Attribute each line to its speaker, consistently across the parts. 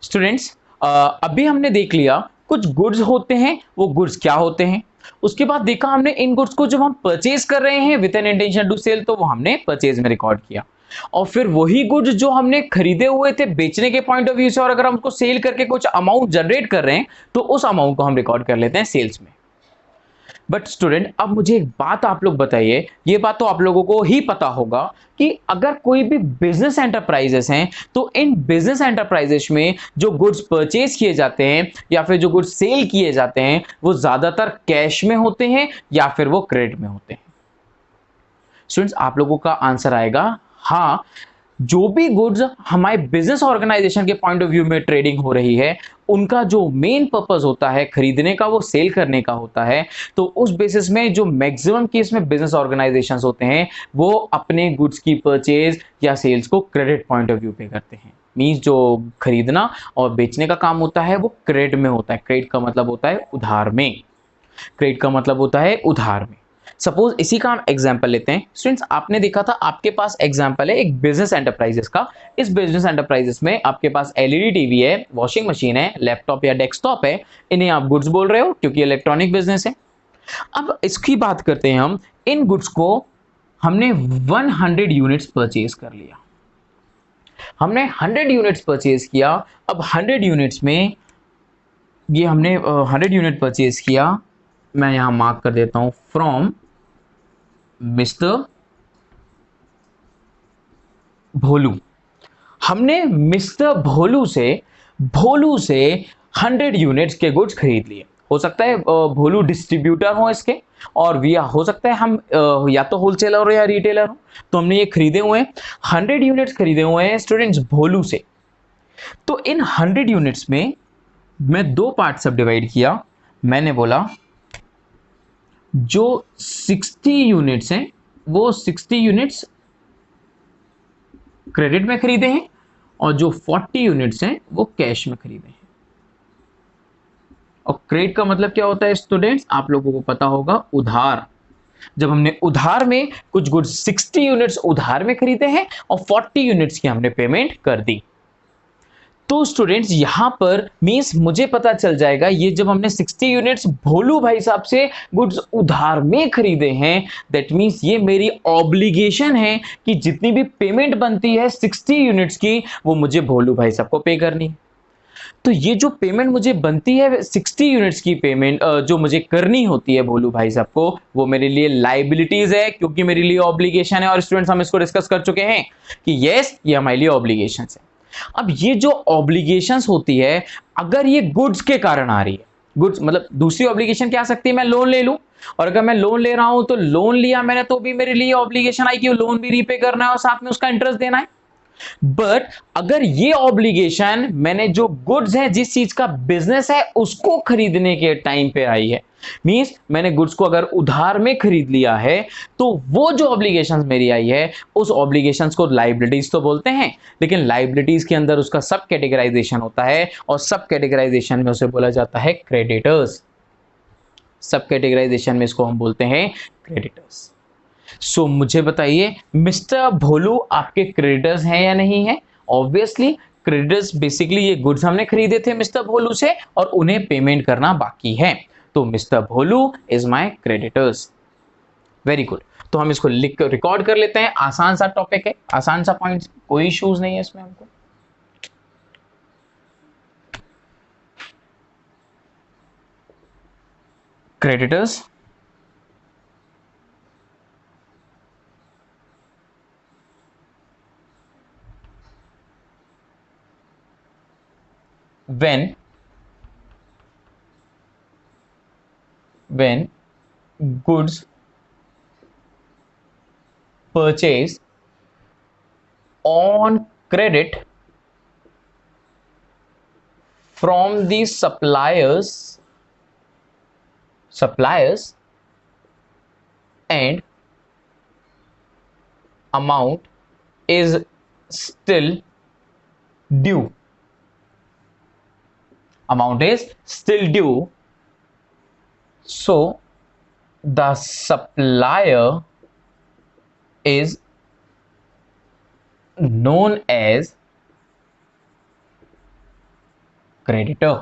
Speaker 1: Students, अभी हमने देख लिया कुछ गुड्स होते हैं, वो गुड्स क्या होते हैं। उसके बाद देखा हमने इन गुड्स को जब हम परचेज कर रहे हैं with an intention to sell, तो वो हमने परचेज में रिकॉर्ड किया। और फिर वही गुड्स जो हमने खरीदे हुए थे बेचने के पॉइंट ऑफ व्यू से, और अगर हम उसको सेल करके कुछ अमाउंट जनरेट कर रहे हैं तो उस अमाउंट को हम रिकॉर्ड कर लेते हैं सेल्स में। बट स्टूडेंट, अब मुझे एक बात आप लोग बताइए, ये बात तो आप लोगों को ही पता होगा कि अगर कोई भी बिजनेस एंटरप्राइजेस हैं तो इन बिजनेस एंटरप्राइजेस में जो गुड्स परचेज किए जाते हैं या फिर जो गुड्स सेल किए जाते हैं वो ज्यादातर कैश में होते हैं या फिर वो क्रेडिट में होते हैं। स्टूडेंट्स, आप लोगों का आंसर आएगा हाँ। जो भी गुड्स हमारे बिजनेस ऑर्गेनाइजेशन के पॉइंट ऑफ व्यू में ट्रेडिंग हो रही है, उनका जो मेन पर्पस होता है खरीदने का वो सेल करने का होता है। तो उस बेसिस में जो मैक्सिमम केस में बिजनेस ऑर्गेनाइजेशंस होते हैं वो अपने गुड्स की परचेज या सेल्स को क्रेडिट पॉइंट ऑफ व्यू पे करते हैं। मींस जो खरीदना और बेचने का काम होता है वो क्रेडिट में होता है। क्रेडिट का मतलब होता है उधार में। क्रेडिट का मतलब होता है उधार में। सपोज इसी का हम एग्जांपल लेते हैं। स्टूडेंट्स, आपने देखा था आपके पास एग्जांपल है एक बिजनेस एंटरप्राइजेस का। इस बिजनेस एंटरप्राइजेस में आपके पास एलईडी टीवी है, वॉशिंग मशीन है, लैपटॉप या डेस्कटॉप है। इन्हें आप गुड्स बोल रहे हो क्योंकि इलेक्ट्रॉनिक बिजनेस है। अब इसकी बात करते हैं हम। इन गुड्स को हमने 100 यूनिट्स परचेज कर लिया। हमने 100 यूनिट्स परचेज किया। अब 100 यूनिट्स में ये हमने 100 यूनिट परचेज किया। मैं यहां मार्क कर देता हूं फ्रॉम मिस्टर भोलू। हमने मिस्टर भोलू से 100 यूनिट्स के गुड्स खरीद लिए। हो सकता है भोलू डिस्ट्रीब्यूटर हो इसके, और या हो सकता है हम या तो होलसेलर हो या रिटेलर हो। तो हमने ये खरीदे हुए हैं, 100 यूनिट्स खरीदे हुए हैं स्टूडेंट्स भोलू से। तो इन 100 यूनिट्स में मैं दो पार्ट सब डिवाइड किया। मैंने बोला जो 60 यूनिट्स हैं वो 60 यूनिट्स क्रेडिट में खरीदे हैं और जो 40 यूनिट्स हैं वो कैश में खरीदे हैं। और क्रेडिट का मतलब क्या होता है स्टूडेंट्स, आप लोगों को पता होगा, उधार। जब हमने उधार में कुछ गुड्स 60 यूनिट्स उधार में खरीदे हैं और 40 यूनिट्स की हमने पेमेंट कर दी। तो स्टूडेंट्स यहां पर मींस मुझे पता चल जाएगा ये जब हमने 60 यूनिट्स भोलू भाई साहब से गुड्स उधार में खरीदे हैं, दैट मींस ये मेरी ऑब्लिगेशन है कि जितनी भी पेमेंट बनती है 60 यूनिट्स की वो मुझे भोलू भाई साहब को पे करनी है। तो ये जो पेमेंट मुझे बनती है 60 यूनिट्स की पेमेंट जो मुझे करनी होती है भोलू भाई साहब को, वो मेरे लिए लाइबिलिटीज है क्योंकि मेरे लिए ऑब्लिगेशन है। और स्टूडेंट्स, हम इसको डिस्कस कर चुके हैं कि यस ये हमारे लिए ऑब्लिगेशन है। अब ये जो ऑब्लिगेशंस होती है अगर ये गुड्स के कारण आ रही है, गुड्स मतलब दूसरी ऑब्लिगेशन क्या आ सकती है, मैं लोन ले लूं, और अगर मैं लोन ले रहा हूं तो लोन लिया मैंने तो भी मेरे लिए ऑब्लिगेशन आई कि लोन भी रीपे करना है और साथ में उसका इंटरेस्ट देना है। बट अगर ये ऑब्लिगेशन मैंने जो गुड्स है जिस चीज का बिजनेस है उसको खरीदने के टाइम पे आई है, मींस मैंने गुड्स को अगर उधार में खरीद लिया है, तो वो जो ऑब्लिगेशंस मेरी आई है उस ऑब्लिगेशंस को लाइबिलिटीज तो बोलते हैं, लेकिन लाइबिलिटीज के अंदर उसका सब कैटेगराइजेशन होता है और सब कैटेगराइजेशन में उसे बोला जाता है क्रेडिटर्स। सब कैटेगराइजेशन में इसको हम बोलते हैं क्रेडिटर्स। सो मुझे बताइए मिस्टर भोलू आपके क्रेडिटर्स हैं या नहीं है? ऑब्वियसली क्रेडिटर्स बेसिकली ये गुड्स हमने खरीदे थे मिस्टर भोलू से और उन्हें पेमेंट करना बाकी है, तो mister Bholu is my creditors. Very good. तो हम इसको लिख कर रिकॉर्ड कर लेते हैं। आसान सा टॉपिक है, आसान सा पॉइंट, कोई इश्यूज नहीं है इसमें हमको। Creditors when goods purchased on credit from the suppliers and amount is still due. Amount is still due, so the supplier is known as creditor.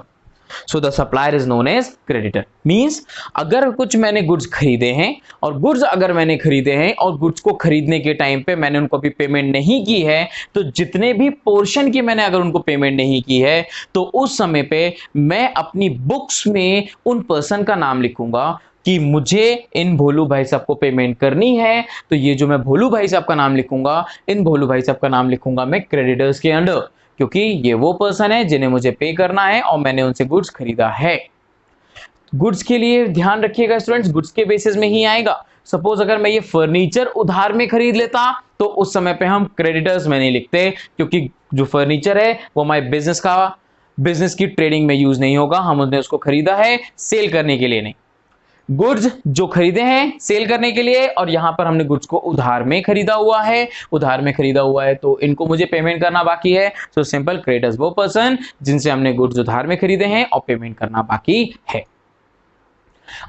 Speaker 1: So the supplier is known as creditor. Means अगर कुछ मैंने goods खरीदे हैं और goods अगर मैंने खरीदे हैं और गुड्स को खरीदने के टाइम पे मैंने उनको अभी पेमेंट नहीं की है, तो जितने भी पोर्शन की मैंने अगर उनको पेमेंट नहीं की है, तो उस समय पे मैं अपनी बुक्स में उन पर्सन का नाम लिखूंगा कि मुझे इन भोलू भाई साहब को पेमेंट करनी है। तो ये जो मैं भोलू भाई साहब का नाम लिखूंगा, इन भोलू भाई साहब का नाम लिखूंगा मैं क्रेडिटर्स के अंडर, क्योंकि ये वो पर्सन है जिन्हें मुझे पे करना है और मैंने उनसे गुड्स खरीदा है। गुड्स के लिए ध्यान रखिएगा स्टूडेंट्स, गुड्स के बेसिस में ही आएगा। सपोज अगर मैं ये फर्नीचर उधार में खरीद लेता तो उस समय पे हम क्रेडिटर्स में नहीं लिखते, क्योंकि जो फर्नीचर है वो हमारे बिजनेस की ट्रेडिंग में यूज नहीं होगा, हमने उसको खरीदा है सेल करने के लिए नहीं। गुड्स जो खरीदे हैं सेल करने के लिए, और यहां पर हमने गुड्स को उधार में खरीदा हुआ है, तो इनको मुझे पेमेंट करना बाकी है। सो सिंपल, क्रेडिटर्स वो पर्सन जिनसे हमने गुड्स उधार में खरीदे हैं और पेमेंट करना बाकी है।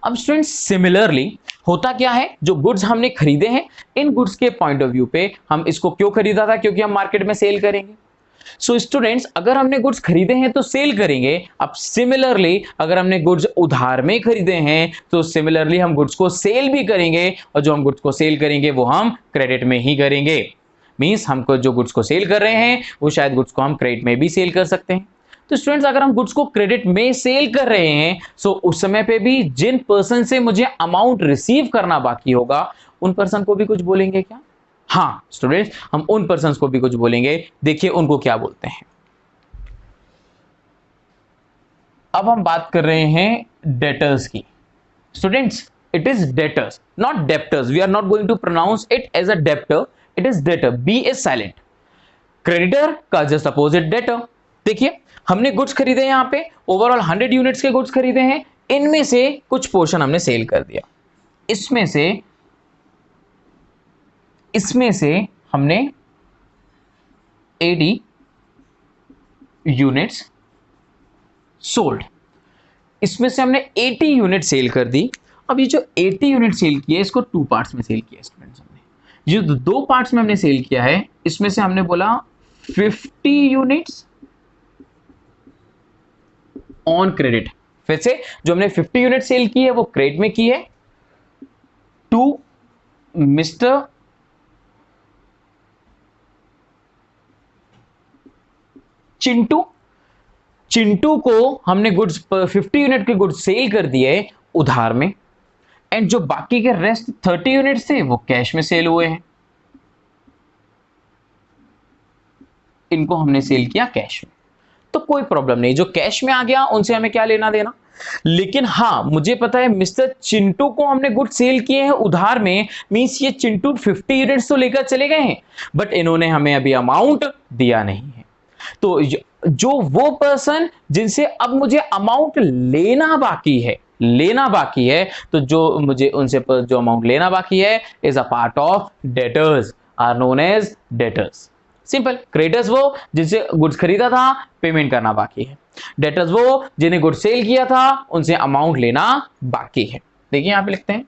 Speaker 1: अब स्टूडेंट्स सिमिलरली होता क्या है, जो गुड्स हमने खरीदे हैं, इन गुड्स के पॉइंट ऑफ व्यू पे हम इसको क्यों खरीदा था, क्योंकि हम मार्केट में सेल करेंगे। सो स्टूडेंट्स, अगर हमने गुड्स खरीदे हैं तो सेल करेंगे। अब सिमिलरली अगर हमने गुड्स उधार में खरीदे हैं तो सिमिलरली हम गुड्स को सेल भी करेंगे, और जो हम गुड्स को सेल करेंगे वो हम क्रेडिट में ही करेंगे। मींस हमको जो गुड्स को सेल कर रहे हैं वो शायद गुड्स को हम क्रेडिट में भी सेल कर सकते हैं। तो स्टूडेंट्स, अगर हम गुड्स को क्रेडिट में सेल कर रहे हैं, सो उस समय पे भी जिन पर्सन से मुझे अमाउंट रिसीव करना बाकी होगा उन पर्सन को भी कुछ बोलेंगे क्या? हाँ स्टूडेंट्स, हम उन पर्सन्स को भी कुछ बोलेंगे। देखिए उनको क्या बोलते हैं। अब हम बात कर रहे हैं डेटर्स की। Students, it is debtors, not debtors. We are not going to pronounce it as a debtor, it is debtor, B is silent. Creditor का जस्ट अपोजिट डेटर। देखिए, हमने गुड्स खरीदे, यहां पे ओवरऑल 100 यूनिट्स के गुड्स खरीदे हैं, इनमें से कुछ पोर्शन हमने सेल कर दिया। इसमें से हमने 80 यूनिट्स सोल्ड, इसमें से हमने 80 यूनिट सेल कर दी। अब ये जो 80 यूनिट सेल किया, इसको 2 पार्ट्स में सेल किया स्टूडेंट्स हमने। जो 2 पार्ट्स में हमने सेल किया है, इसमें से हमने बोला 50 यूनिट्स ऑन क्रेडिट। फिर से जो हमने 50 यूनिट सेल की है वो क्रेडिट में की है टू मिस्टर चिंटू को हमने गुड्स 50 यूनिट के गुड्स सेल कर दिए उधार में, एंड जो बाकी के रेस्ट 30 यूनिट्स थे वो कैश में सेल हुए हैं। इनको हमने सेल किया कैश में, तो कोई प्रॉब्लम नहीं, जो कैश में आ गया उनसे हमें क्या लेना देना। लेकिन हाँ, मुझे पता है मिस्टर चिंटू को हमने गुड सेल किए हैं उधार में, मींस ये चिंटू 50 यूनिट्स तो लेकर चले गए हैं, बट इन्होंने हमें अभी अमाउंट दिया नहीं है। तो जो वो पर्सन जिनसे अब मुझे अमाउंट लेना बाकी है, तो जो मुझे उनसे जो अमाउंट लेना बाकी है is a part of debtors, are known as debtors. Simple, creditors वो जिनसे गुड्स खरीदा था, पेमेंट करना बाकी है। डेटर्स वो जिन्हें गुड्स सेल किया था, उनसे अमाउंट लेना बाकी है। देखिए यहां पे लिखते हैं,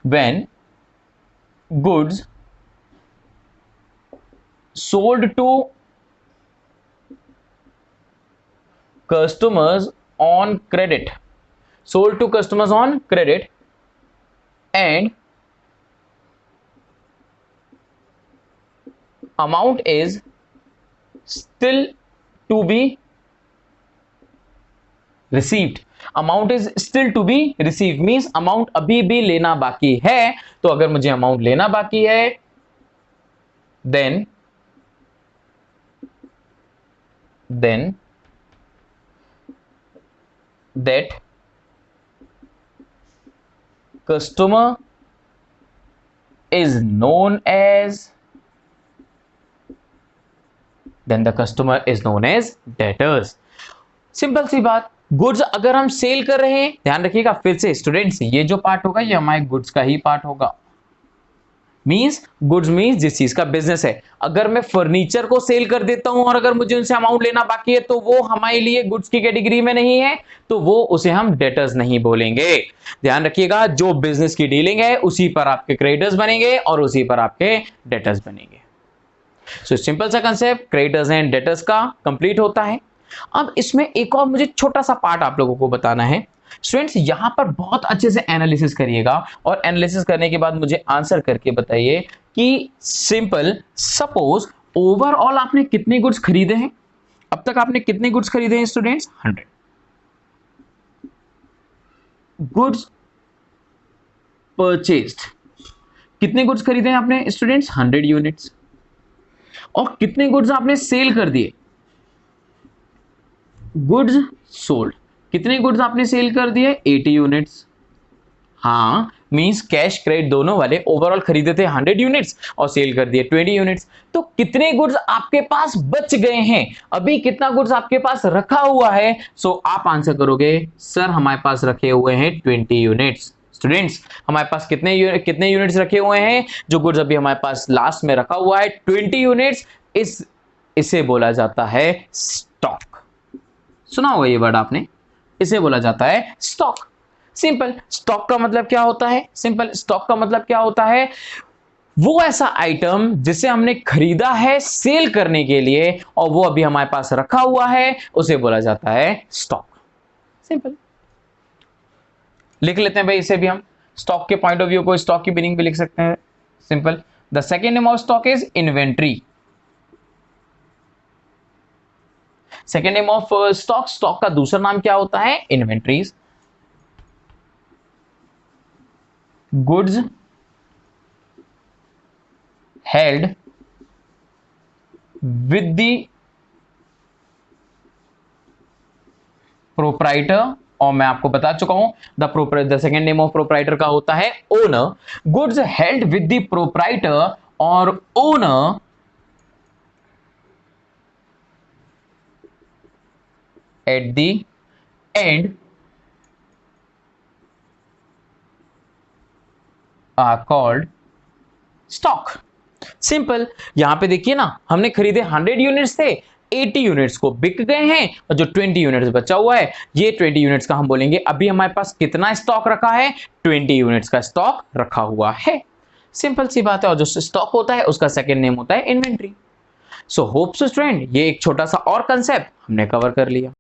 Speaker 1: when goods sold to customers on credit and amount is still to be received means amount अभी भी लेना बाकी है। तो अगर मुझे अमाउंट लेना बाकी है, then that customer is known as debtors। Simple सी बात, गुड्स अगर हम सेल कर रहे हैं, ध्यान रखिएगा फिर से स्टूडेंट्स, ये जो पार्ट होगा ये हमारे गुड्स का ही पार्ट होगा। गुड्स मीन्स जिस चीज का बिजनेस है। अगर मैं फर्नीचर को सेल कर देता हूं और अगर मुझे उनसे अमाउंट लेना बाकी है, तो वो हमारे लिए गुड्स की कैटेगरी में नहीं है, तो वो उसे हम डेटर्स नहीं बोलेंगे। ध्यान रखिएगा, जो बिजनेस की डीलिंग है उसी पर आपके क्रेडिटर्स बनेंगे और उसी पर आपके डेटर्स बनेंगे। सो सिंपल सा कंसेप्ट क्रेडिटर्स एंड डेटर्स का कंप्लीट होता है। अब इसमें एक और मुझे छोटा सा पार्ट आप लोगों को बताना है। स्टूडेंट्स यहां पर बहुत अच्छे से एनालिसिस करिएगा और एनालिसिस करने के बाद मुझे आंसर करके बताइए कि सिंपल सपोज ओवरऑल आपने कितने गुड्स खरीदे हैं, अब तक आपने कितने गुड्स खरीदे हैं स्टूडेंट्स? 100 goods purchased. कितने गुड्स खरीदे हैं आपने स्टूडेंट्स? 100 यूनिट्स। और कितने गुड्स आपने सेल कर दिए? Goods sold. कितने गुड्स आपने सेल कर दिए? 80 यूनिट्स। हाँ, मींस कैश क्रेडिट दोनों वाले ओवरऑल खरीदे थे 100 यूनिट्स और सेल कर दिए 20 यूनिट्स। तो कितने गुड्स आपके पास बच गए हैं? अभी कितना गुड्स आपके पास रखा हुआ है? सो आप आंसर करोगे सर हमारे पास रखे हुए हैं 20 यूनिट्स। स्टूडेंट्स हमारे पास कितने यूनिट्स रखे हुए हैं? जो गुड्स अभी हमारे पास लास्ट में रखा हुआ है 20 यूनिट्स। इसे बोला जाता है स्टॉक। सुना होगा ये वर्ड आपने, इसे बोला जाता है स्टॉक। सिंपल स्टॉक का मतलब क्या होता है? सिंपल स्टॉक का मतलब क्या होता है? वो ऐसा आइटम जिसे हमने खरीदा है सेल करने के लिए और वो अभी हमारे पास रखा हुआ है, उसे बोला जाता है स्टॉक। सिंपल लिख लेते हैं भाई इसे भी हम स्टॉक के पॉइंट ऑफ व्यू को, स्टॉक की मीनिंग भी लिख सकते हैं। Simple the second name of stock is inventory. Second name of stock, stock का दूसरा नाम क्या होता है? Inventories. Goods held with the proprietor, और मैं आपको बता चुका हूं the second name of proprietor का होता है owner. Goods held with the proprietor और owner at the end are called stock. Simple यहां पे देखिए ना, हमने खरीदे 100 यूनिट्स थे, 80 यूनिट्स को बिक गए हैं और जो 20 यूनिट्स बचा हुआ है, ये 20 यूनिट्स का हम बोलेंगे अभी हमारे पास कितना स्टॉक रखा है? 20 यूनिट्स का स्टॉक रखा हुआ है। सिंपल सी बात है। और जो स्टॉक होता है उसका सेकंड नेम होता है inventory. So hope so student ये एक छोटा सा और कंसेप्ट हमने कवर कर लिया।